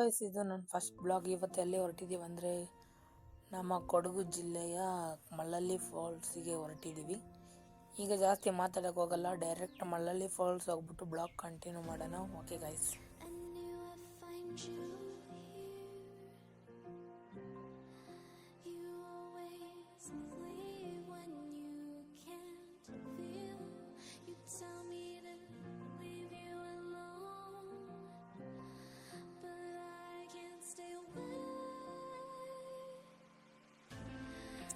Guys, ಇದು ನನ್ನ first blog. ಇವತ್ತು ಎಲ್ಲಿ ಹೊರಟಿದ್ದೀವಿ ಅಂದರೆ ನಮ್ಮ ಕೊಡಗು ಜಿಲ್ಲೆಯ ಮಳ್ಳಳ್ಳಿ ಫಾಲ್ಸಿಗೆ ಹೊರಟಿದ್ದೀವಿ. ಈಗ ಜಾಸ್ತಿ ಮಾತಾಡೋಕೆ ಹೋಗಲ್ಲ, ಡೈರೆಕ್ಟ್ ಮಳ್ಳಳ್ಳಿ ಫಾಲ್ಸ್ ಹೋಗ್ಬಿಟ್ಟು ಬ್ಲಾಗ್ ಕಂಟಿನ್ಯೂ ಮಾಡೋಣ. Okay guys.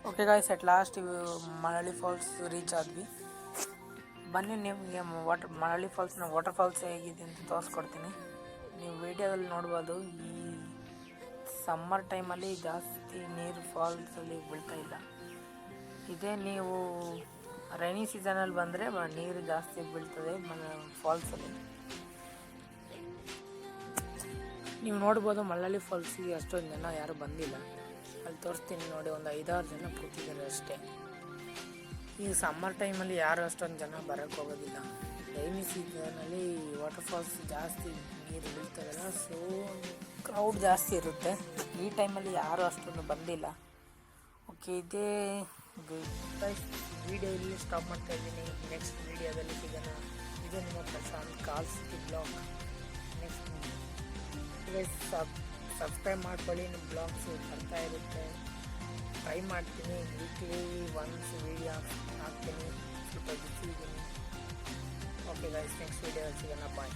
Okay guys, at last Malavalli falls reach ಆದ್ವಿ. ಬನ್ನಿ ನಿಮಗೆ ಮಳವಳ್ಳಿ ಫಾಲ್ಸ್ನ ವಾಟರ್ ಫಾಲ್ಸ್ ಹೇಗಿದೆ ಅಂತ ತೋರಿಸ್ಕೊಡ್ತೀನಿ. ನೀವು ವಿಡಿಯೋದಲ್ಲಿ ನೋಡ್ಬೋದು. ಈ ಸಮ್ಮರ್ ಟೈಮಲ್ಲಿ ಜಾಸ್ತಿ ನೀರು ಫಾಲ್ಸಲ್ಲಿ ಬೀಳ್ತಾ ಇಲ್ಲ. ಇದೇ ನೀವು ರೈನಿ ಸೀಸನಲ್ಲಿ ಬಂದರೆ ನೀರು ಜಾಸ್ತಿ ಬೀಳ್ತದೆ ಫಾಲ್ಸಲ್ಲಿ. ನೀವು ನೋಡ್ಬೋದು ಮಳ್ಳಳ್ಳಿ ಫಾಲ್ಸಿಗೆ ಅಷ್ಟೊಂದು ಜನ ಯಾರು ಬಂದಿಲ್ಲ. ಅಲ್ಲಿ ತೋರಿಸ್ತೀನಿ ನೋಡಿ, ಒಂದು 5-6 ಜನ ಕೂತಿದ್ದಾರೆ ಅಷ್ಟೇ. ಈಗ ಸಮ್ಮರ್ ಟೈಮಲ್ಲಿ ಯಾರು ಅಷ್ಟೊಂದು ಜನ ಬರೋಕ್ಕೆ ಹೋಗೋದಿಲ್ಲ. ರೈನಿ ಸೀಸನಲ್ಲಿ ವಾಟರ್ ಫಾಲ್ಸ್ ಜಾಸ್ತಿ ನೀರು ಬೀಳ್ತದಲ್ಲ, ಸೊ ಕ್ರೌಡ್ ಜಾಸ್ತಿ ಇರುತ್ತೆ. ಈ ಟೈಮಲ್ಲಿ ಯಾರು ಅಷ್ಟೊಂದು ಬಂದಿಲ್ಲ. ಓಕೆ, ಇದೇ ವಿಡಿಯೋ ಇಲ್ಲಿ ಸ್ಟಾಪ್ ಮಾಡ್ತಾ ಇದ್ದೀನಿ. ನೆಕ್ಸ್ಟ್ ವಿಡಿಯೋದಲ್ಲಿ ಸಿಗೋಣ. ಇದು ನಿಮ್ಮ ಪ್ರಶಾಂತ್ ಕಾಲ್ ಸಿಟಿ ಬ್ಲಾಗ್. ನೆಕ್ಸ್ಟ್ ಸಬ್ಸ್ಕ್ರೈಬ್ ಮಾಡ್ಕೊಳ್ಳಿ, ನಿಮ್ಮ ಬ್ಲಾಗ್ಸು ಬರ್ತಾ ಇರುತ್ತೆ. ಟ್ರೈ ಮಾಡ್ತೀನಿ, ವೀಕ್ಲಿ ಒನ್ಸ್ ವೀಡಿಯೋ ಹಾಕ್ತೀನಿ. ಸ್ವಲ್ಪ ಬಿಸಿ ಇದ್ದೀನಿ. ಓಕೆ ಗೈಸ್, ನೆಕ್ಸ್ಟ್ ವೀಡಿಯೋ ಸಿಗೋಣ. ಬಾಯ್.